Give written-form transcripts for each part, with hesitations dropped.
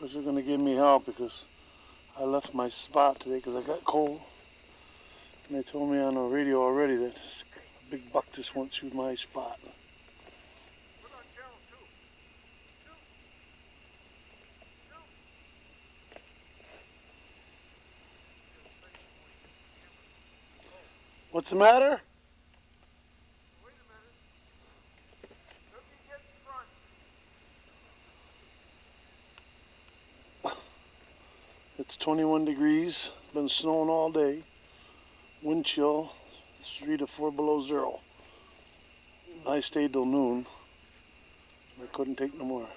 course, they're going to give me hell because I left my spot today because I got cold. And they told me on the radio already that this big buck just went through my spot. What's the matter? Wait a minute. Let me get in front. It's 21 degrees. Been snowing all day. Wind chill 3 to 4 below zero. I stayed till noon. I couldn't take no more.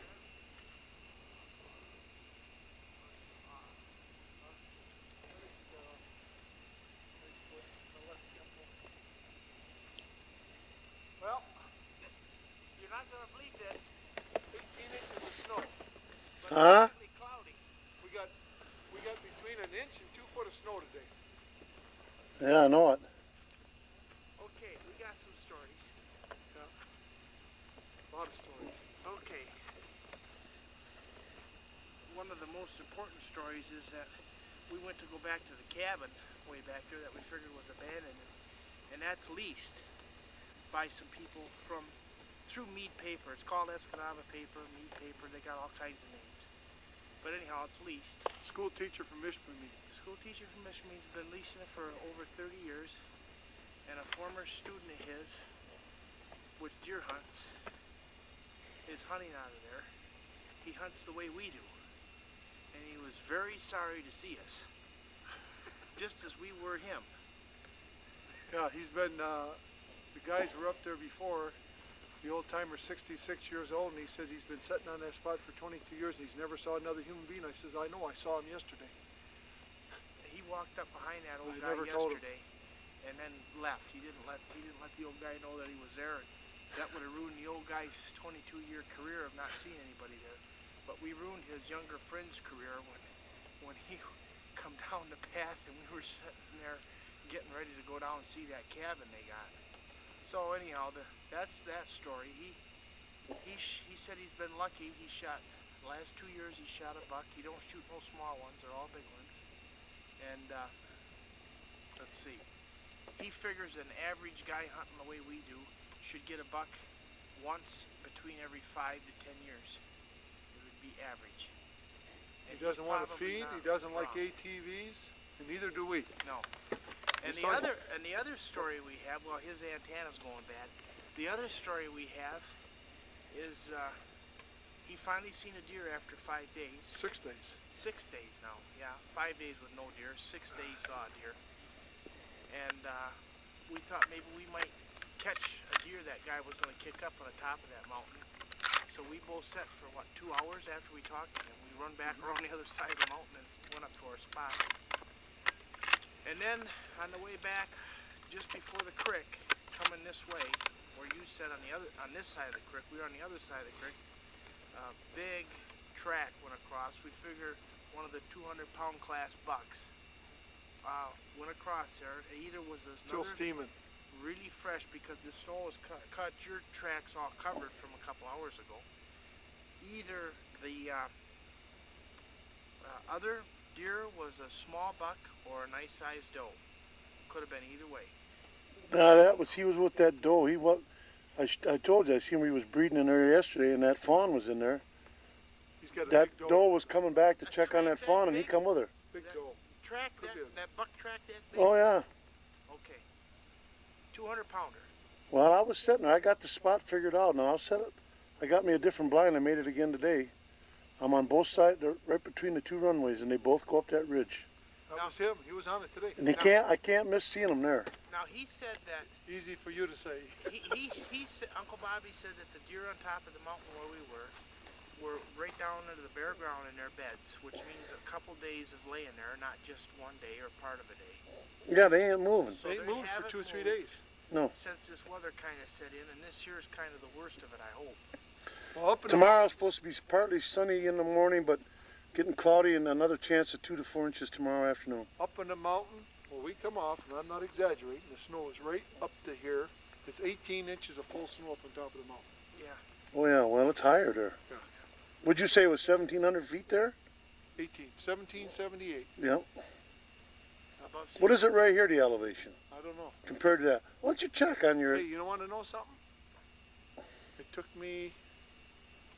Well, you're not going to believe this. 18 inches of snow. But Huh? it's cloudy. We got between an inch and 2 foot of snow today. Yeah, I know it. Okay, we got some stories. Yeah. A lot of stories. Okay. One of the most important stories is that we went to go back to the cabin way back there that we figured was abandoned, and that's leased by some people through Mead Paper. It's called Escanaba Paper, Mead Paper. They got all kinds of names. But anyhow, it's leased. School teacher from Michigan. School teacher from Michigan has been leasing it for over 30 years, and a former student of his, which deer hunts, is hunting out of there. He hunts the way we do, and he was very sorry to see us, just as we were him. Yeah, he's been, the guys were up there before. The old timer's 66 years old, and he says he's been sitting on that spot for 22 years and he's never saw another human being. I says, I know, I saw him yesterday. He walked up behind that old guy yesterday and then left. He didn't let the old guy know that he was there. And that would have ruined the old guy's 22-year career of not seeing anybody there. But we ruined his younger friend's career when he come down the path and we were sitting there getting ready to go down and see that cabin they got. So anyhow, that's that story. He said he's been lucky. He shot, the last 2 years he shot a buck. He don't shoot no small ones, they're all big ones. And let's see, he figures an average guy hunting the way we do should get a buck once between every 5 to 10 years. It would be average. And he doesn't want to feed, he doesn't like wrong. ATVs, and neither do we. No. And the other story we have, well, his antenna's going bad. The other story we have is he finally seen a deer after 5 days. 6 days. 6 days now, yeah. 5 days with no deer, 6 days saw a deer. And we thought maybe we might catch a deer that guy was going to kick up on the top of that mountain. So we both sat for, 2 hours after we talked to him. We run back around the other side of the mountain and went up to our spot. And then on the way back, just before the creek, coming this way, where you said on this side of the creek, we were on the other side of the creek, a big track went across. We figure one of the 200-pound class bucks went across there. It either was still steaming, really fresh because the snow was cut. Your track's all covered from a couple hours ago. Either the other deer was a small buck or a nice sized doe. Could have been either way. He was with that doe. I told you, I seen him, he was breeding in there yesterday, and that fawn was in there. He's got a That big doe was coming back to check on that fawn, and he come with her. Big doe. Track that buck track that big? Oh yeah. Okay. 200-pounder. Well, I was sitting there. I got the spot figured out. Now I'll set it. I got me a different blind. I made it again today. I'm on both sides. They're right between the two runways, and they both go up that ridge. That was him. He was on it today. And I can't miss seeing them there. Now he said that. Easy for you to say. he said, Uncle Bobby said that the deer on top of the mountain where we were right down into the bare ground in their beds, which means a couple days of laying there, not just one day or part of a day. Yeah, they ain't moving. So they ain't moved for 2 or 3 days. No. Since this weather kind of set in, and this year is kind of the worst of it, I hope. Well, tomorrow's supposed to be partly sunny in the morning, but getting cloudy, and another chance of 2 to 4 inches tomorrow afternoon. Up in the mountain, where we come off, and I'm not exaggerating, the snow is right up to here. It's 18 inches of full snow up on top of the mountain. Yeah. Oh yeah, well it's higher there. Yeah. Would you say it was 1,700 feet there? 1778. Yep. Above sea What is it right here, the elevation, I don't know. compared to that? Why don't you check on your... Hey, you don't want to know something? It took me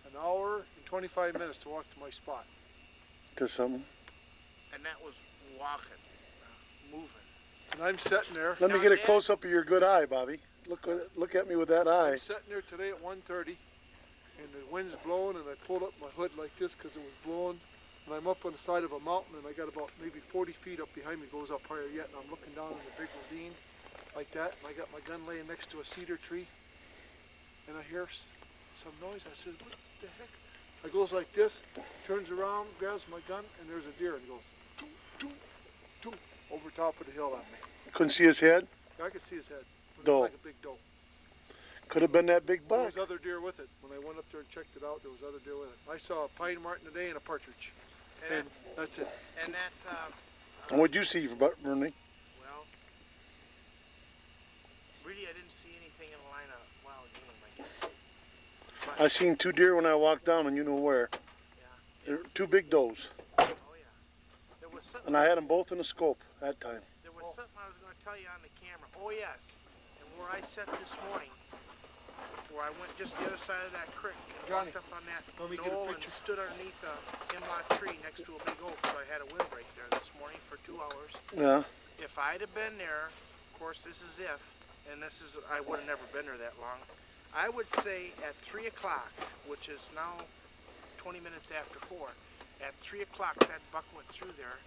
an hour and 25 minutes to walk to my spot. To something? And that was walking, moving. And I'm sitting there. Let me get a close-up of your good eye, Bobby. Look at me with that eye. I'm sitting there today at 1:30, and the wind's blowing, and I pulled up my hood like this because it was blowing. And I'm up on the side of a mountain, and I got about maybe 40 feet up behind me, goes up higher yet, and I'm looking down in the big ravine like that, and I got my gun laying next to a cedar tree, and I hear some noise. I said, what the heck? I goes like this, turns around, grabs my gun, and there's a deer, and goes, doo, doo, doo, over top of the hill at me. Couldn't see his head? I could see his head. It Doe. looked like a big doe. Could have been that big There buck. was other deer with it. When I went up there and checked it out, there was other deer with it. I saw a pine marten today and a partridge. And that's it. And that, And what'd you see, Bernie? well, really I didn't see anything in the line of wild game, I guess. But, I seen 2 deer when I walked down, and you know where. yeah. They're 2 big does. Oh, yeah. There was something, And I had them both in the scope that time. there was something I was going to tell you on the camera. Oh, yes. And where I sat this morning, where I went just the other side of that creek and Johnny, walked up on that let me get a knoll and picture. stood underneath a hemlock tree next to a big oak, so I had a windbreak there this morning for 2 hours. Yeah. If I'd have been there, of course this is if, and this is, I would have never been there that long. I would say at 3 o'clock, which is now 20 minutes after 4, at 3 o'clock that buck went through there,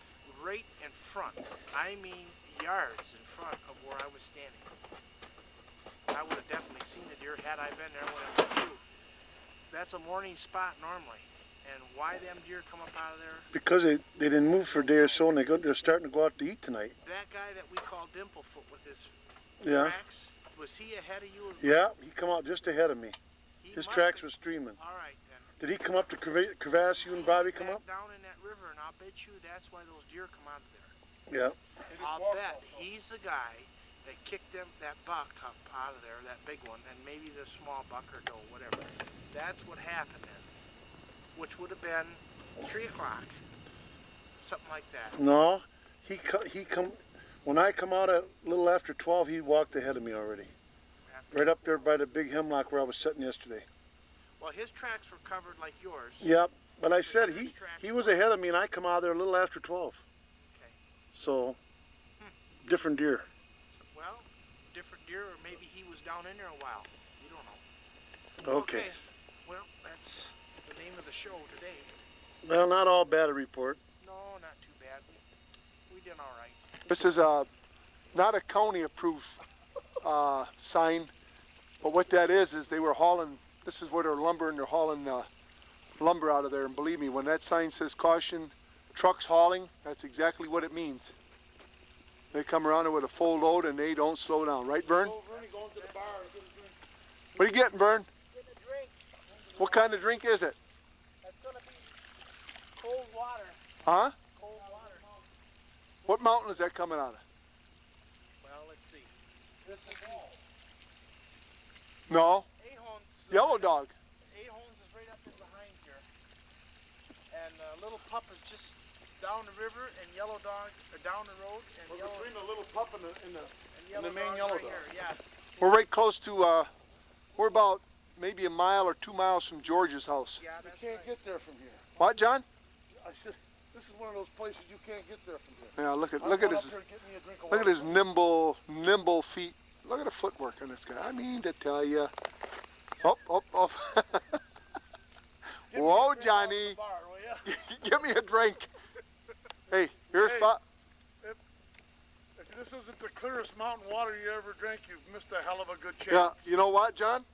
right in front. I mean yards in front of where I was standing. I would have definitely seen the deer had I been there when it went through. That's a morning spot normally. And why them deer come up out of there? Because they didn't move for a day or so, and they're starting to go out to eat tonight. That guy that we call Dimplefoot with his Yeah. tracks, was he ahead of you? Yeah, he come out just ahead of me. He His must tracks have- were streaming. All right then. Did he come up to crevasse you and Bobby come Back up? down in that river, and I'll bet you that's why those deer come out of there. Yeah. I'll bet he's the guy that kicked that buck up out of there, that big one, and maybe the small buck or doe, whatever. That's what happened then, which would have been 3 o'clock, something like that. No, he come when I come out at a little after 12. He walked ahead of me already, right up there by the big hemlock where I was sitting yesterday. Well, his tracks were covered like yours. Yep, but I said he was ahead of me, and I come out of there a little after 12. Okay. So, different deer. Well, different deer, or maybe he was down in there a while. You don't know. Okay. Well, that's the name of the show today. Well, not all bad a report. No, not too bad. We did all right. This is not a county-approved sign, but what that is they were hauling, this is where they're lumbering, they're hauling lumber out of there, and believe me, when that sign says caution, trucks hauling, that's exactly what it means. They come around there with a full load and they don't slow down. Right, Vern? What are you getting, Vern? Getting a drink. What kind of drink is it? That's going to be cold water. Huh? Cold water. What mountain is that coming out of? Well, let's see. This is No, Ahon's. Yellow Dog. Ahon's is right up in behind here. And Little Pup is just down the river, and Yellow Dog, or down the road, and Yellow, between the little pup and and the main Dog's Yellow right Dog. here. Yeah. We're right close to, we're about maybe a mile or 2 miles from George's house. Yeah, You that's can't right. get there from here. What, John? I said, this is one of those places you can't get there from here. Yeah, look I'm at going his up there and get me a drink of look at water. his nimble feet. Look at the footwork on this guy. I mean to tell you. Up. Give me a Whoa, drink off Johnny. the bar, will ya? Give me a drink. Hey, here's Hey. five. If this isn't the clearest mountain water you ever drank, you've missed a hell of a good chance. Yeah, you know what, John?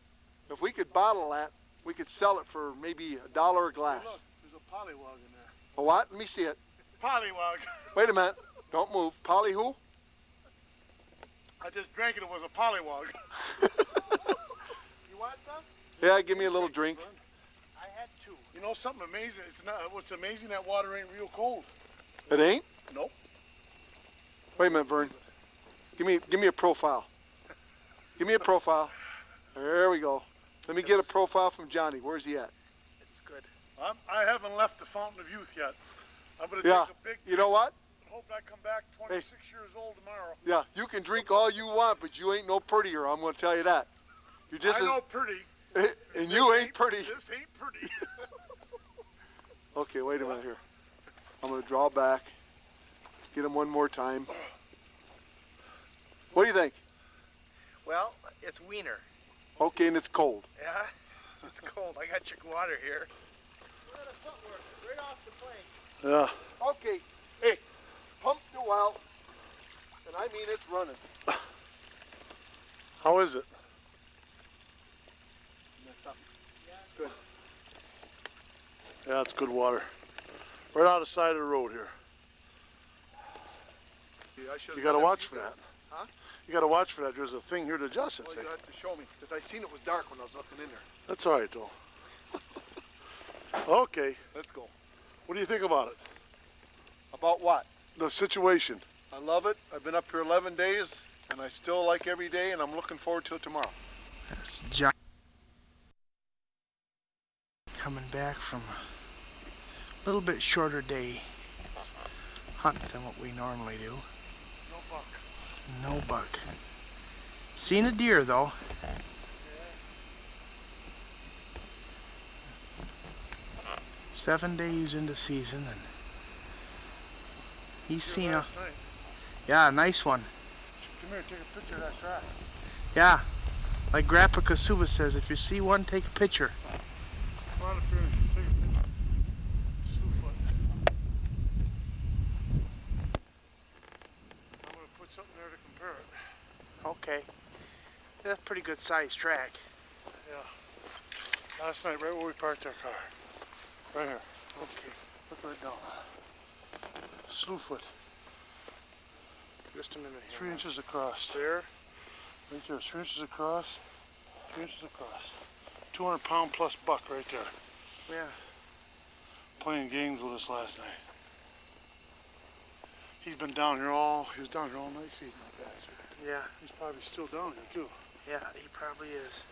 If we could bottle that, we could sell it for maybe $1 a Hey, glass. look, there's a pollywog in there. A what? Let me see it. Pollywog. Wait a minute. Don't move. Polly who? I just drank it. It was a pollywog. You want some? Yeah, give me a little drink. I had 2. You know something amazing? It's not. What's amazing? That water ain't real cold. It ain't? Nope. Wait a minute, Vern. Give me a profile. Give me a profile. There we go. Let me get a profile from Johnny. Where's he at? It's good. I haven't left the fountain of youth yet. I'm gonna Yeah. take a big You know what? hope I come back 26 years old tomorrow. Yeah, you can drink all you want, but you ain't no prettier. I'm gonna tell you that. You're just I know pretty. and you ain't pretty. This ain't pretty. Okay, wait a minute here. I'm gonna draw back. Get him one more time. What do you think? Well, it's wiener. Okay, and it's cold. Yeah, it's cold. I got your water here. Right off the plate. Yeah. Okay, hey, pump the well, and I mean it's running. How is it? That's up. It's good. Yeah, it's good water. Right out the side of the road here. You gotta watch for that. Huh? You gotta watch for that. There's a thing here to adjust it. Well, See? you have to show me, because I seen it was dark when I was looking in there. That's all right, though. Okay. Let's go. What do you think about it? About what? The situation. I love it. I've been up here 11 days, and I still like every day, and I'm looking forward to it tomorrow. That's John coming back from a little bit shorter day hunt than what we normally do. No buck. No buck. Seen a deer though. Yeah. 7 days into season and he's seen a Last night. yeah, a nice one. Come here, take a picture of that track. Yeah. Like Grandpa Kasuba says, if you see one, take a picture. Come on up here and take a picture. Slewfoot. I'm gonna put something there to compare it. Okay. That's a pretty good sized track. Yeah. Last night, right where we parked our car. Right here. Okay. Look right down. Slewfoot. Just a minute here. 3 inches across. There. Right there. 3 inches across. 3 inches across. 200-pound plus buck right there. Yeah. Playing games with us last night. He was down here all night feeding that bastard. Yeah. He's probably still down here too. Yeah, he probably is.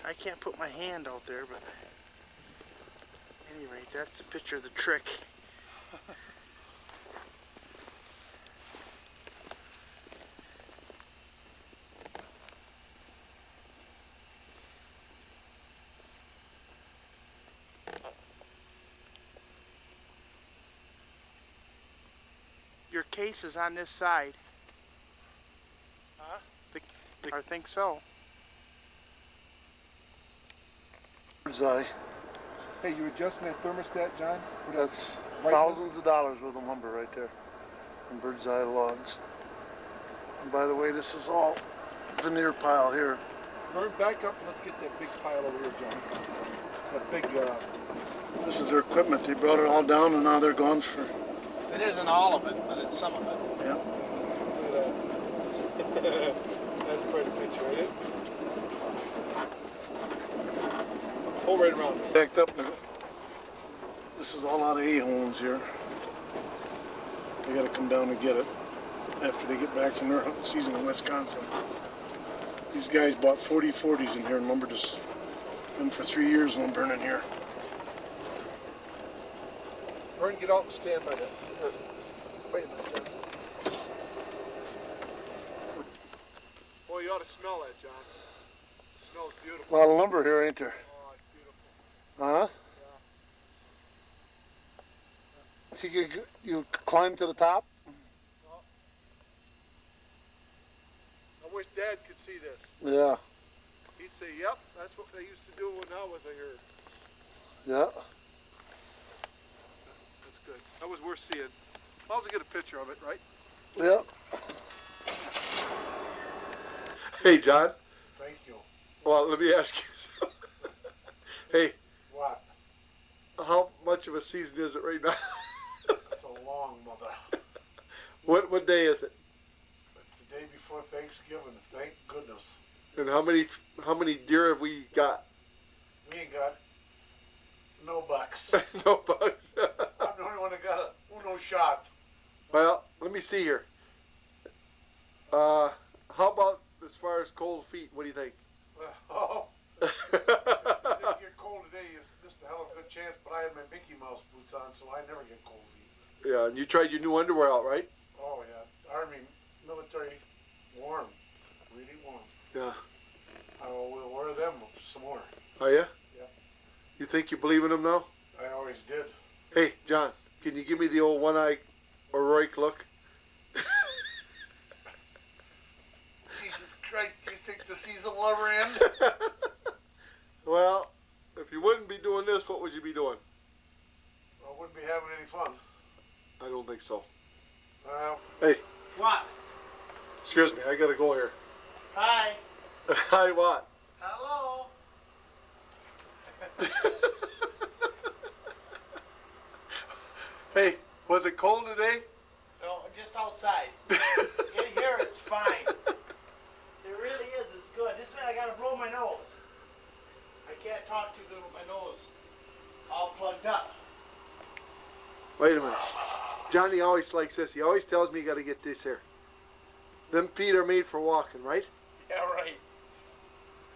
I can't put my hand out there, but at any rate, that's the picture of the trick. Your case is on this side. Huh? I think so. Bird's eye. Hey, you adjusting that thermostat, John? That's Right. thousands of dollars worth of lumber right there. And bird's eye logs. And by the way, this is all veneer pile here. Vern, back up and let's get that big pile over here, John. That big, This is their equipment. They brought it all down and now they're gone for, It isn't all of it, but it's some of it. yeah. look at that. That's quite a picture, ain't it? Pull right around. Backed up. This is all out of A-holes here. They gotta come down and get it after they get back from their hunting season in Wisconsin. These guys bought 40/40s in here and lumbered us. Been for 3 years lumbering in here. Vern, get out and stand by that. Wait a minute, John. Boy, you ought to smell that, John. It smells beautiful. A lot of lumber here, ain't there? Oh, it's beautiful. Huh? So you climb to the top? I wish Dad could see this. Yeah. He'd say, yep, that's what they used to do when I was here. Yeah. That's good. That was worth seeing. I'll also get a picture of it, right? Yeah. Hey, John. Thank you. Well, let me ask you something. Hey, What? how much of a season is it right now? It's a long mother. What day is it? It's the day before Thanksgiving. Thank goodness. And how many deer have we got? We ain't got no bucks. No bugs. I'm the only one that got a Uno shot. Well, let me see here. How about as far as cold feet? What do you think? Oh, if it didn't get cold today, you missed a hell of a good chance, but I had my Mickey Mouse boots on, so I never get cold feet. Yeah, and you tried your new underwear out, right? Oh yeah, Army, military, warm, really warm. Yeah. I will wear them some more. Are you? Yeah. You think you believe in them now? I always did. Hey, John, can you give me the old one-eye heroic look? Jesus Christ, do you think the season will ever end? Well, if you wouldn't be doing this, what would you be doing? I wouldn't be having any fun. I don't think so. Well, Hey, What? excuse me, I gotta go here. Hi. Hi, what? Hello. Hey, was it cold today? No, just outside. In here it's fine. It really is. It's good. This minute I gotta blow my nose. I can't talk too good with my nose all plugged up. Wait a minute. Johnny always likes this. He always tells me you gotta get this here. Them feet are made for walking, right? Yeah, right.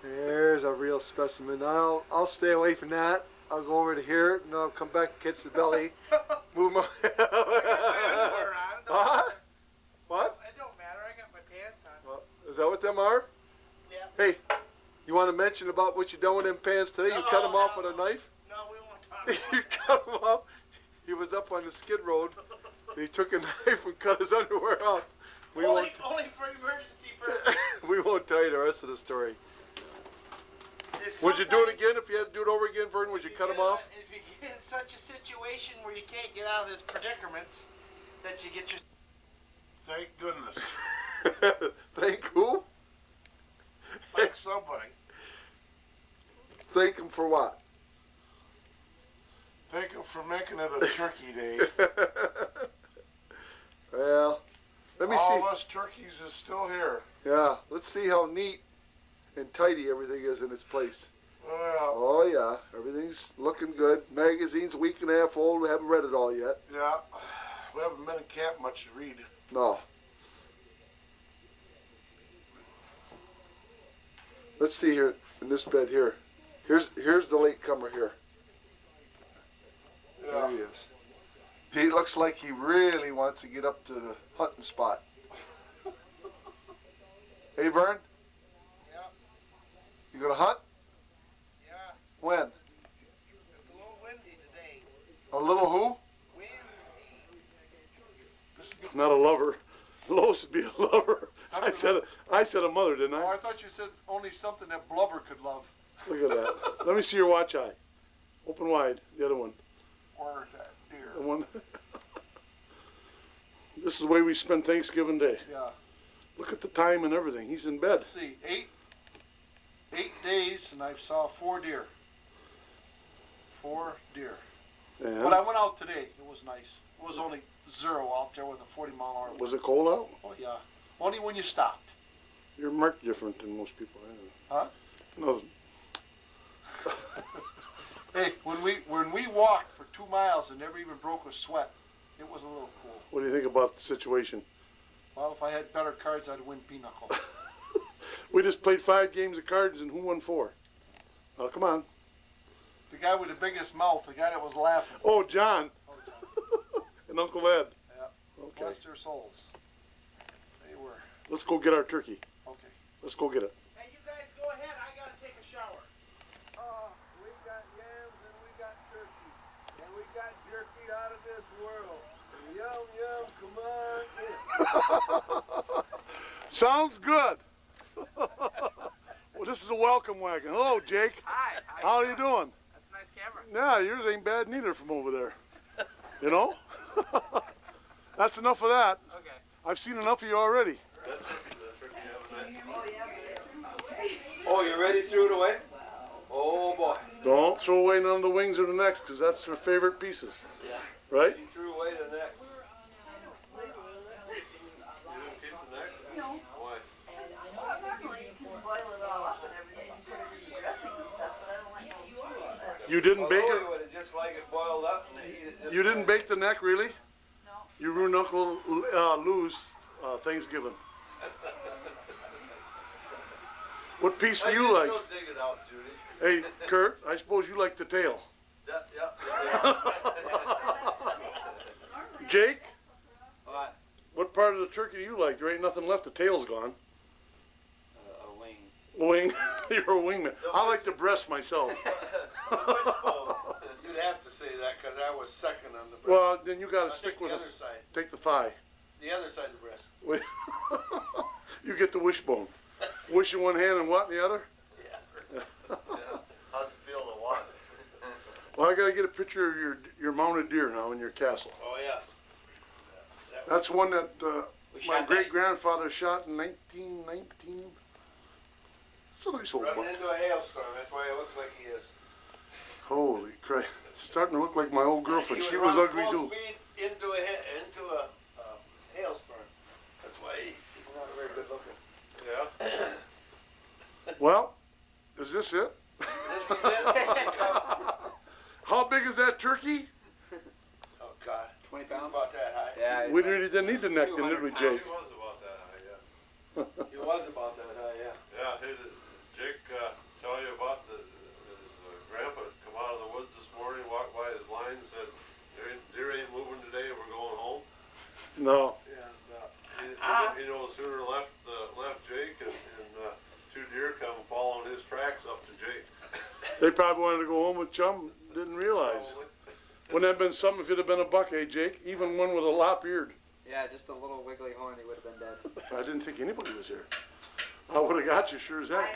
There's a real specimen. I'll stay away from that. I'll go over to here and I'll come back and catch the belly. Move my. Huh? What? It don't matter. I got my pants on. Well, is that what them are? Yeah. Hey, you want to mention about what you done with them pants today? You cut them off with a knife? No, we won't talk about You cut them off. He was up on the skid road. And he took a knife and cut his underwear off. We only, won't. only for emergency purposes. We won't tell you the rest of the story. There's Would you do it sometimes- again if you had to do it over again, Vern? Would you cut them off? If you get in such a situation where you can't get out of this predicaments, that you get your... thank goodness. Thank who? Thank somebody. Thank him for what? Thank him for making it a turkey day. Well, let me All see. of us turkeys is still here. Yeah, let's see how neat and tidy everything is in its place. Well, Oh yeah, everything's looking good. Magazine's a week and a half old. We haven't read it all yet. yeah, we haven't been in camp much to read. No. Let's see here in this bed here. Here's the latecomer here. There Yeah. he is. He looks like he really wants to get up to the hunting spot. Hey Vern, Yeah, you gonna hunt? yeah. When? It's a little windy today. A little who? Windy. Not a lover. Lois would be a lover. I said a mother, didn't Oh, I? I thought you said only something that blubber could love. Look at that. Let me see your watch eye. Open wide. The other one. Or that deer. The one. This is the way we spend Thanksgiving Day. Yeah. Look at the time and everything. He's in bed. Let's see, 8 days, and I saw 4 deer. 4 deer. And But I went out today. It was nice. It was only 0 out there with a 40-mile-an-hour wind. was it cold out? Oh yeah. Only when you stopped. You're marked different than most people. Huh? No, Hey, when we walked for 2 miles and never even broke a sweat, it was a little cool. what do you think about the situation? Well, if I had better cards, I'd win pinochle. We just played 5 games of cards and who won 4? Oh, come on. The guy with the biggest mouth, the guy that was laughing. Oh, John Oh, John. and Uncle Ed. Yeah. Okay. Bless their souls. They were. Let's go get our turkey. Okay. Let's go get it. Hey, you guys go ahead. I gotta take a shower. We got yams and we got turkey. And we got jerky out of this world. Yum, yum, come on in. Sounds good. Well, this is a welcome wagon. Hello, Jake. Hi. How are you doing? That's a nice camera. Yeah, yours ain't bad neither from over there. You know? That's enough of that. Okay. I've seen enough of you already. Oh, you ready to throw it away? Oh boy. Don't throw away none of the wings or the necks, because that's their favorite pieces. Yeah. Right? He threw away the neck. You didn't keep the neck? No. Why? Well, normally you can boil it all up and everything and put it in the dressing and stuff, but I don't like to do all that. You didn't bake Although it? he would have just like it boiled up and eat it just You didn't like- bake the neck, really? No. You ruined Uncle Lou's Thanksgiving. What piece do I you can like? still dig it out, Judy. Hey, Kurt, I suppose you like the tail. Jake, What? what part of the turkey do you like? There ain't nothing left. The tail's gone. A wing. Wing. You're a wingman. I like the breast myself. You'd have to say that because I was second on the breast. Well, then you got to I'll stick take with the it. other side. Take the thigh. The other side of the breast. You get the wishbone. Wish in one hand and what in the other? Yeah. How's it feel to watch? Well, I got to get a picture of your mounted deer now in your castle. Oh, yeah. That's one that We my shot great-grandfather shot in 1919. It's a nice old buck. Running into a hailstorm. That's why it looks like he is. Holy Christ. Starting to look like my old girlfriend. He She would was run ugly full too. speed into a hailstorm. That's why he's not very good looking. Yeah. Well, is this it? This is it. How big is that turkey? Oh, God. 20 pounds? About that high. Yeah. We really didn't need the neck, then, did we, 200 Jake? He was about that high, yeah. He was about that high, yeah. Yeah, hey, did Jake tell you about his grandpa come out of the woods this morning, walked by his blind, and said, deer ain't moving today, we're going home? No. And he no sooner left Jake, and two deer come following his tracks up to Jake. They probably wanted to go home with Chum, didn't realize. Wouldn't that have been something if it had been a buck, eh, Jake? Even one with a lop-eared. Yeah, just a little wiggly horn, he would have been dead. I didn't think anybody was here. I would have got you, sure as heck.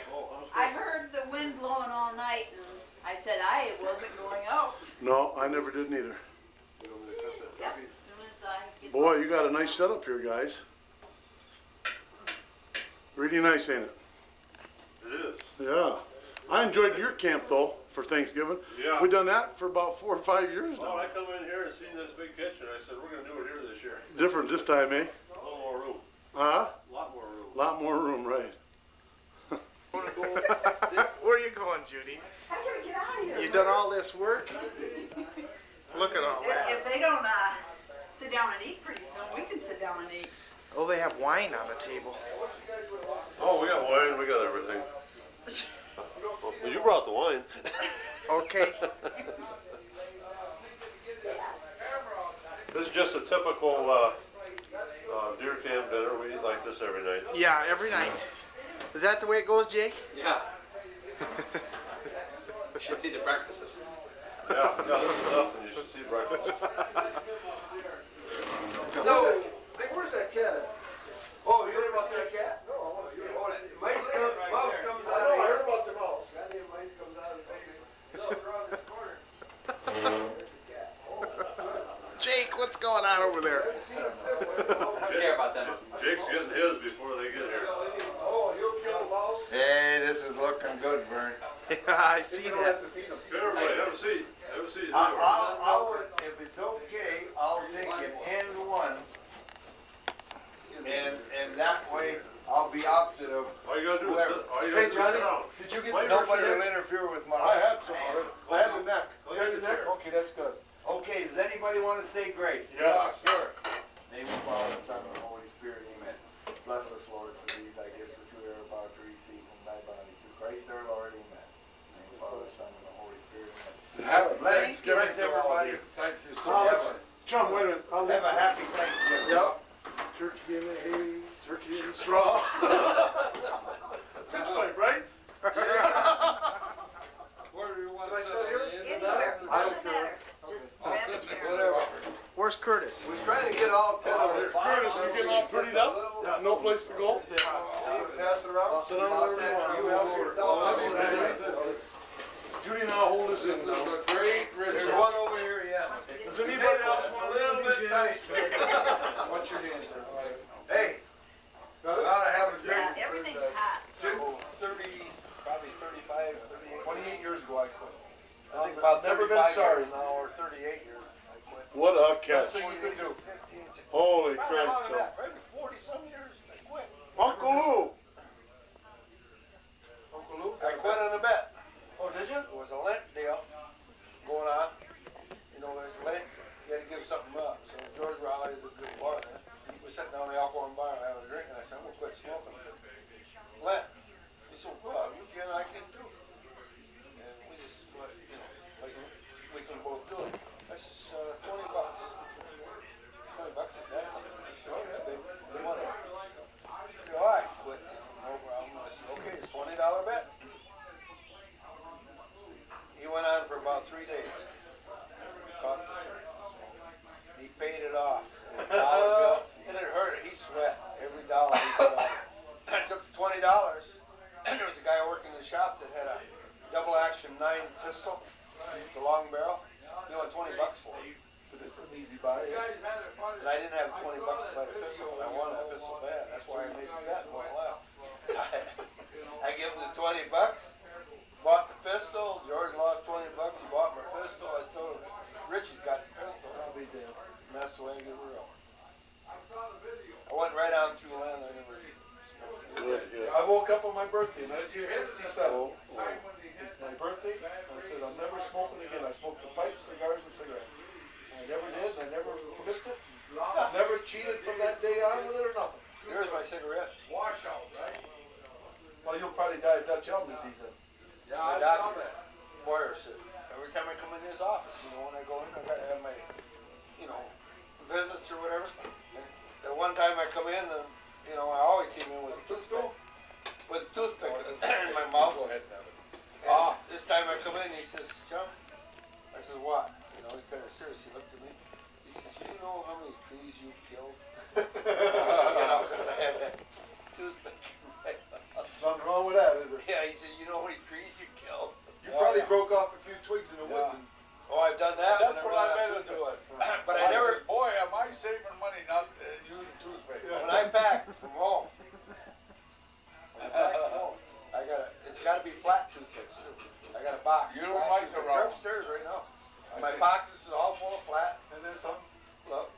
I heard the wind blowing all night, and I said I wasn't going out. No, I never did neither. Yep, as soon as I get. Boy, you got a nice setup here, guys. Really nice, ain't it? It is. Yeah. I enjoyed your camp, though, for Thanksgiving. Yeah. We've done that for about 4 or 5 years Well, now. I come in here and seen this big kitchen, I said, we're gonna do it here this year. Different this time, eh? A little more room, Huh? a lot more room. Lot more room, right. Where are you going, Judy? I gotta get out of here. You done all this work? Look at all that. If they don't sit down and eat pretty soon, we can sit down and eat. Oh, they have wine on the table. Oh, we got wine, we got everything. Well, you brought the wine. Okay. This is just a typical deer camp dinner. We eat like this every night. Yeah, every night. Is that the way it goes, Jake? Yeah. Should see the breakfasts. Yeah, this is nothing. You should see breakfast. No. Hey, where's that cat at? Oh, you heard about that cat? No. Mouse comes out. I heard about the mouse. Goddamn mice comes out of the baby. Look around this corner. Jake, what's going on over there? I don't care about them. Jake's getting his before they get here. Oh, you'll kill the mouse? Hey, this is looking good, Vern. Yeah, I see that. Good, everybody, have a seat. Have a seat. If it's okay, I'll take an end one, and that way I'll be opposite of All you gotta do is whoever. sit. All you Hey, gotta do is Johnny, sit down. did you get Wait, the Nobody turkey will neck? interfere with my. I had some. I had the neck. Go You had get the neck? your chair. Okay, that's good. Okay, does anybody want to say grace? Yeah, sure. Name of the Father, Son, and Holy Spirit, amen. Bless us, Lord, for these, I guess, which we are about to receive from thy body. Through Christ our Lord, amen. Name of the Father, Son, and the Holy Spirit, amen. Bless everybody. Thank you so Oh, much. Chum, wait a minute. I'll Have a happy Thanksgiving. Yep. Turkey in the hay, turkey in the straw. Pitch pipe, right? Where do you want to sit here? Anywhere, I don't doesn't matter. Just grab a chair. Whatever. Where's Curtis? We're trying to get all 10 of them. Curtis, you getting all prettied up? Got no place to go? Pass it around. Sit down wherever you want. You help yourself. Judy and I'll hold us in now. There's one over here, yeah. Does anybody else want to A little bit tight. What's your name, sir? Hey, we ought to have a drink. Yeah, everything's hot. So. 28 years ago I quit. I think I've about never been 35 sorry. years now, or 38 years I quit. What a Best catch. thing you could do. Holy Not Christ, long Joe. enough, maybe 40 some years I quit. Uncle Lou. Uncle Luke, I quit on a bet. Oh, did you? It was a Lent deal going on. You know, like Lent, you had to give something up. So George Raleigh is a good partner. He was sitting down in the Alcorn bar having a drink, and I said, I'm going to quit smoking. Lent. He said, well, you can, I can too. And we just, you know, like, we easy buy. And I didn't have 20 bucks to buy the pistol, and I wanted that pistol bad. That's why I made the bet and went left. I give him the 20 bucks, bought the pistol. George lost 20 bucks. He bought my pistol. I still, Richie's got the pistol. I'll be damned. And that's the way I get around. I went right on through land. I never. I woke up on my birthday, 1967. My birthday, I said, I'm never smoking again. I smoked the pipe, cigars, and cigarettes. I never did, and I never missed it. Never cheated from that day on with it or nothing. Here's my cigarettes. Well, you'll probably die of Dutch elm disease then. Yeah, my doctor, Boyer said, every time I come in his office, when I go in, I gotta have my, visits or whatever. And one time I come in, and, I always came in with a toothpick. With a toothpick in my mouth. Go ahead and have it. And this time I come in, he says, John, I said, what? He's kind of serious. He looked at me. He says, you know how many trees you've killed? Because I had that toothpick in my mouth. Nothing wrong with that, is there? Yeah, he said, you know how many trees you killed? You probably broke off a few twigs in the woods. And Oh, I've done that. That's what I meant to do it. But I never, Boy, am I saving money not using toothpaste. when I pack from home, it's got to be flat toothpicks too. I got a box. You don't like the They're round. upstairs right now. My boxes is all full of flat. then some. Look,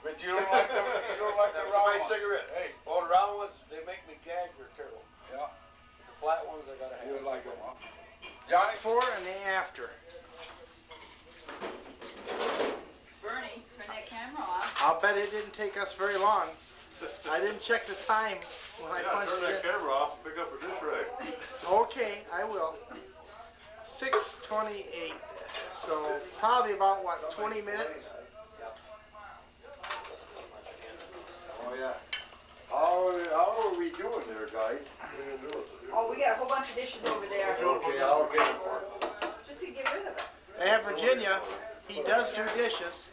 But you don't like the that's round my one. cigarette. Hey. Oh, the round ones, they make me gag. They're terrible. Yeah, The flat ones, I gotta have. you like them, huh? Johnny? Before and the after. Bernie, turn that camera off. I'll bet it didn't take us very long. I didn't check the time when I punched turn that it. camera off and pick up a dish rag. Okay, I will. 6:28. So probably about what, 20 minutes? Oh, yeah. How are we doing there, guys? Oh, we got a whole bunch of dishes over there. Okay, I'll get them for you. Just to get rid of it. And Virginia, he does do dishes.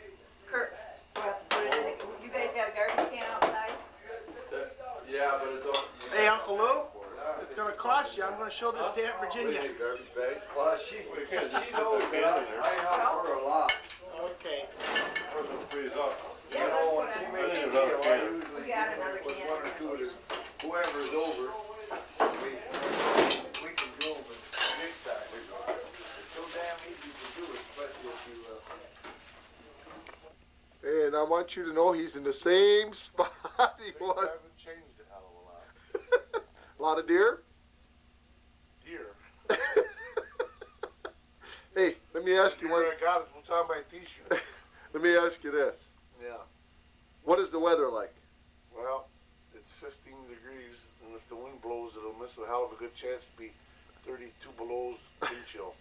Kurt, we have to put it in. You guys got a garbage can outside? Yeah, but it's all. Hey, Uncle Lou, it's gonna cost you. I'm gonna show this to Aunt Virginia. Garbage bag? Well, she knows that I help her a lot. Okay. Freeze up. Yeah, You that's know, what when she I'm makes a thinking. meal, I We usually got do another it with can one or there. two of the, whoever's over, we can do them with big bag. It's so damn easy to do, especially if you, And I want you to know he's in the same spot he was. haven't changed a hell of a lot. A lot of deer? Deer. Hey, let me ask you one. I got it. What's on my t-shirt? Let me ask you this. Yeah. What is the weather like? Well, it's 15 degrees, and if the wind blows, it'll miss a hell of a good chance to be 32 below wind chill.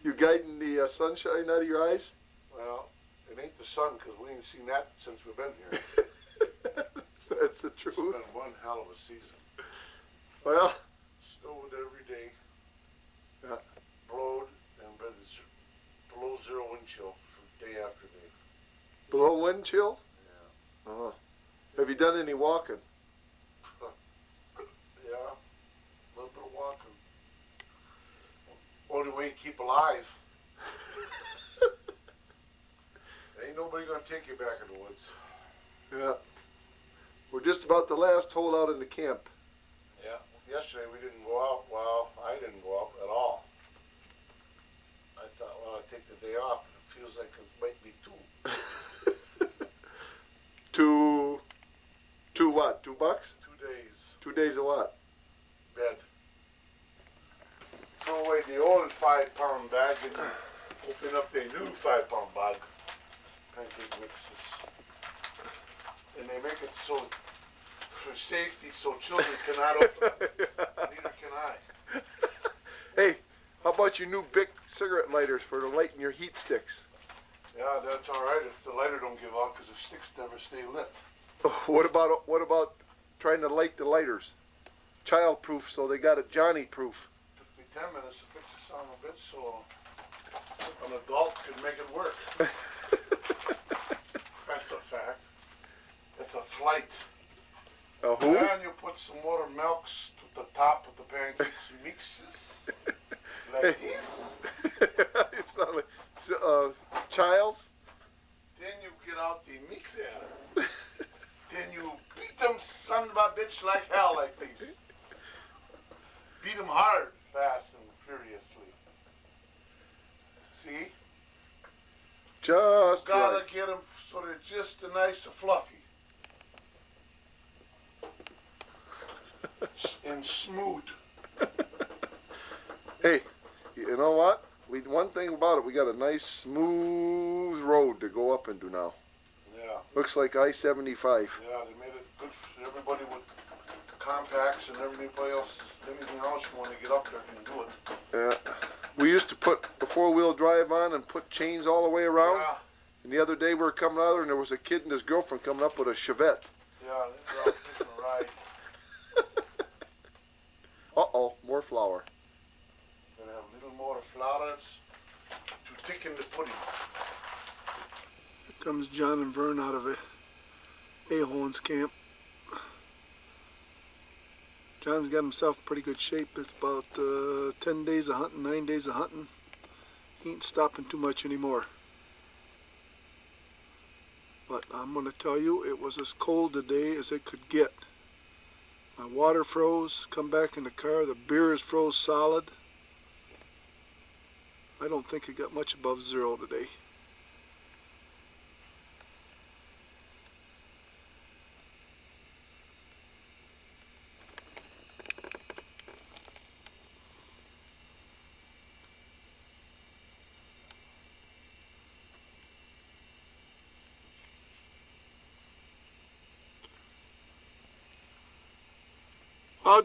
You guiding the sunshine out of your eyes? Well, it ain't the sun, because we ain't seen that since we've been here. That's the It's truth. been one hell of a season. Well, Snowed every day. Yeah. Blowed, but it's below zero wind chill from day after day. below wind chill? Yeah. Uh-huh. Have you done any walking? Yeah, a little bit of walking. Only way to keep alive. Ain't nobody gonna take you back in the woods. Yeah. We're just about the last holdout in the camp. Yeah. Yesterday we didn't go out. Well, I didn't go out at all. I thought, well, I'd take the day off, and it feels like it might be two. Two what? $2? 2 days. 2 days of what? Bed. Throw away the old 5-pound bag and open up the new 5-pound bag. Pancake mixes. And they make it so, for safety, so children cannot open it. Neither can I. Hey, how about your new Bic cigarette lighters for lighting your heat sticks? Yeah, that's all right if the lighter don't give out, because the sticks never stay lit. What about trying to light the lighters? Child-proof, so they got it Johnny-proof. Took me 10 minutes to fix the son of a bitch, so an adult could make it work. That's a fact. It's a flight. Who? And you put some water milks to the top of the pancakes mixes. Like this. It's not like Child's. out the mixer. Then you beat them son of a bitch like hell like this. Beat them hard, fast and furiously. See? Just Gotta right. get them so they're just a nice and fluffy. And smooth. Hey, you know what? One thing about it, we got a nice smooth road to go up into now. Yeah. Looks like I-75. Yeah, they made it good for everybody with compacts and everybody else. Anything else you want to get up there can do it. Yeah. We used to put the four-wheel drive on and put chains all the way around. Yeah. And the other day we were coming out there and there was a kid and his girlfriend coming up with a Chevette. Yeah, they're out taking a ride. Uh-oh, more flour. Gonna have a little more flour to thicken the pudding. Here comes John and Vern out of A-Holen's camp. John's got himself in pretty good shape. It's about 10 days of hunting, 9 days of hunting. He ain't stopping too much anymore. But I'm going to tell you, it was as cold today as it could get. My water froze, come back in the car, the beer is froze solid. I don't think it got much above 0 today.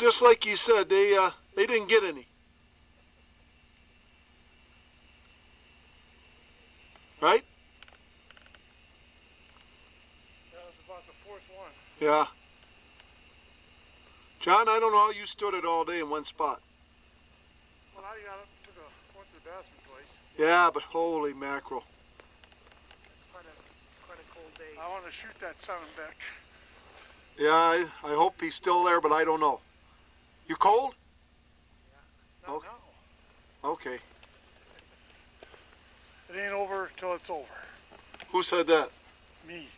Just like you said, they didn't get any. Right? That was about the 4th one. Yeah. John, I don't know how you stood it all day in one spot. Well, I got up, went to the bathroom twice. Yeah, but holy mackerel. It's quite a cold day. I want to shoot that son of a bitch. Yeah, I hope he's still there, but I don't know. You cold? Yeah. Not Okay. now. Okay. It ain't over till it's over. Who said that? Me.